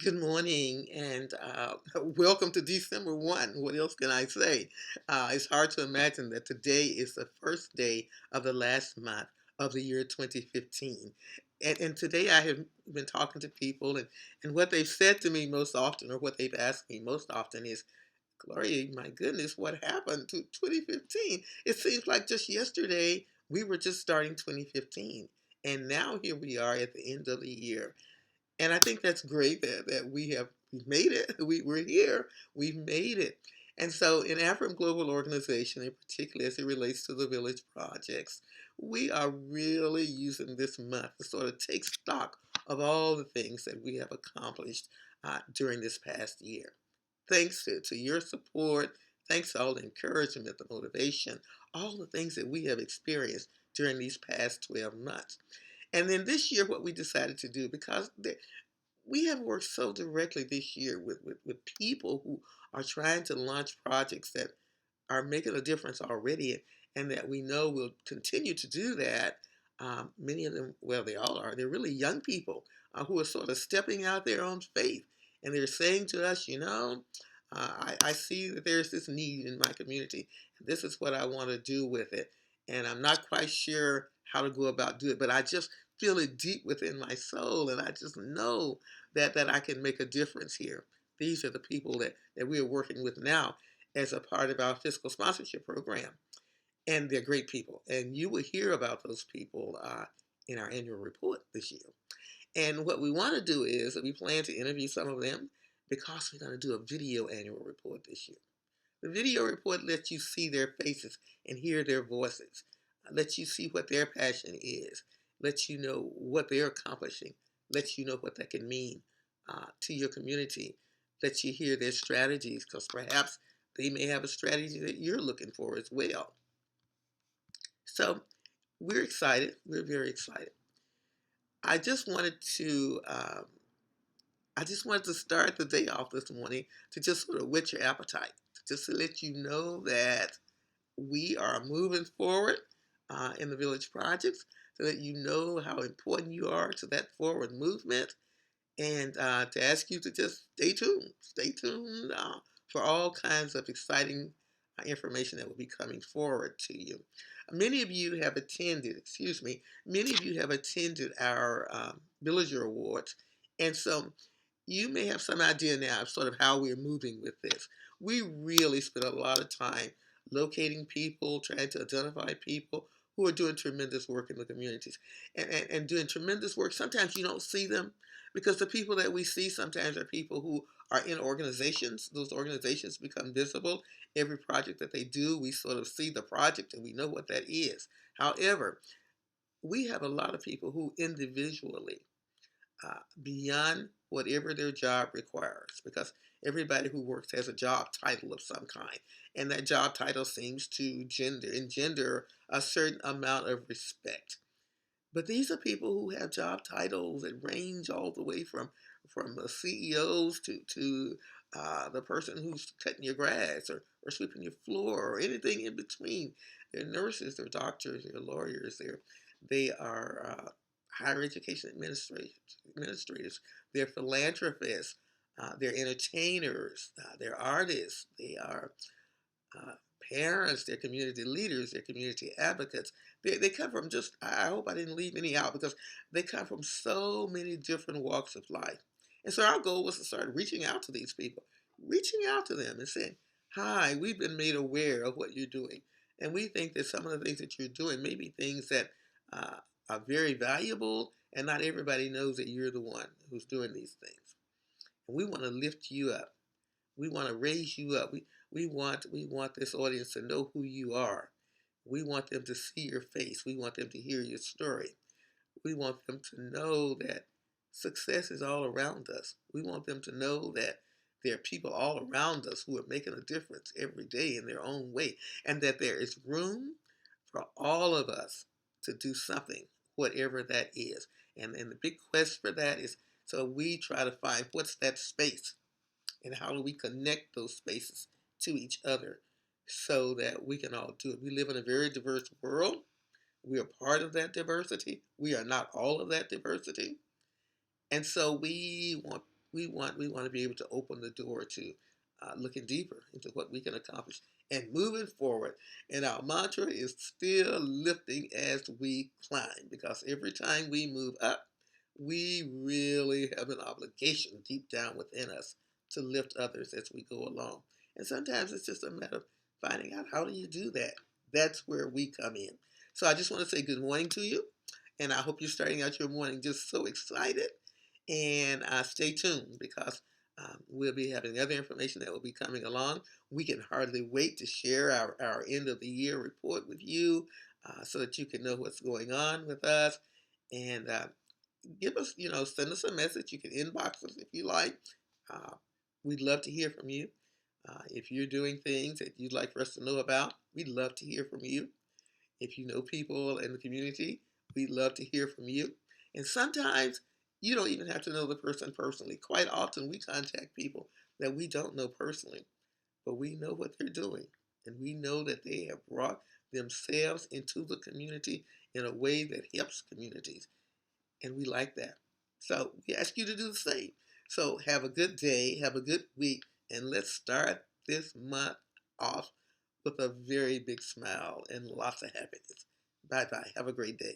Good morning and welcome to December 1. What else can I say? It's hard to imagine that today is the first day of the last month of the year 2015. And today I have been talking to people, and what they've said to me most often, or what they've asked me most often, is, Gloria, my goodness, what happened to 2015? It seems like just yesterday we were just starting 2015. And now here we are at the end of the year. And I think that's great that we've made it. We're here. We've made it. And so in African Global Organization, and particularly as it relates to the Village Projects, we are really using this month to sort of take stock of all the things that we have accomplished during this past year. Thanks to your support, thanks to all the encouragement, the motivation, all the things that we have experienced during these past 12 months. And then this year, what we decided to do, because we have worked so directly this year with people who are trying to launch projects that are making a difference already, and that we know will continue to do that. Many of them, well, they all are, they're really young people who are sort of stepping out their own faith. And they're saying to us, I see that there's this need in my community. And this is what I want to do with it. And I'm not quite sure how to go about doing it, but I just feel it deep within my soul. And I just know that I can make a difference here. These are the people that we are working with now as a part of our fiscal sponsorship program. And they're great people. And you will hear about those people in our annual report this year. And what we want to do is we plan to interview some of them because we're going to do a video annual report this year. The video report lets you see their faces and hear their voices, lets you see what their passion is, lets you know what they're accomplishing, lets you know what that can mean to your community, lets you hear their strategies, because perhaps they may have a strategy that you're looking for as well. So we're excited. We're very excited. I just wanted to start the day off this morning to just sort of whet your appetite, just to let you know that we are moving forward in the Village Projects, so that you know how important you are to that forward movement, and to ask you to just stay tuned. Stay tuned for all kinds of exciting information that will be coming forward to you. Many of you have attended our Villager Awards, and so you may have some idea now of sort of how we're moving with this. We really spent a lot of time locating people, trying to identify people who are doing tremendous work in the communities, and doing tremendous work. Sometimes you don't see them because the people that we see sometimes are people who are in organizations. Those organizations become visible. Every project that they do, we sort of see the project and we know what that is. However, we have a lot of people who individually, beyond whatever their job requires, because everybody who works has a job title of some kind, and that job title seems to engender a certain amount of respect. But these are people who have job titles that range all the way from the CEOs to the person who's cutting your grass or sweeping your floor or anything in between. They're nurses, they're doctors, they're lawyers, they are higher education administrators, they're philanthropists, they're entertainers, they're artists, they are uh, parents, they're community leaders, they're community advocates. They come from just, I hope I didn't leave any out, because they come from so many different walks of life. And so our goal was to start reaching out to these people, reaching out to them and saying, hi, we've been made aware of what you're doing. And we think that some of the things that you're doing may be things that uh, are very valuable, and not everybody knows that you're the one who's doing these things. And we want to lift you up. We want to raise you up. We want this audience to know who you are. We want them to see your face. We want them to hear your story. We want them to know that success is all around us. We want them to know that there are people all around us who are making a difference every day in their own way, and that there is room for all of us to do something, whatever that is. And the big quest for that is, so we try to find what's that space, and how do we connect those spaces to each other so that we can all do it. We live in a very diverse world. We are part of that diversity. We are not all of that diversity. And so we want we want to be able to open the door to looking deeper into what we can accomplish and moving forward. And our mantra is still lifting as we climb, because every time we move up, we really have an obligation deep down within us to lift others as we go along. And sometimes it's just a matter of finding out, how do you do that? That's where we come in. So I just want to say good morning to you. And I hope you're starting out your morning just so excited. And stay tuned, because we'll be having other information that will be coming along. We can hardly wait to share our end of the year report with you, so that you can know what's going on with us. And give us, send us a message. You can inbox us if you like. Uh, we'd love to hear from you. If you're doing things that you'd like for us to know about, we'd love to hear from you. If you know people in the community, we'd love to hear from you. And sometimes you don't even have to know the person personally. Quite often we contact people that we don't know personally, but we know what they're doing. And we know that they have brought themselves into the community in a way that helps communities. And we like that. So we ask you to do the same. So have a good day, have a good week, and let's start this month off with a very big smile and lots of happiness. Bye bye. Have a great day.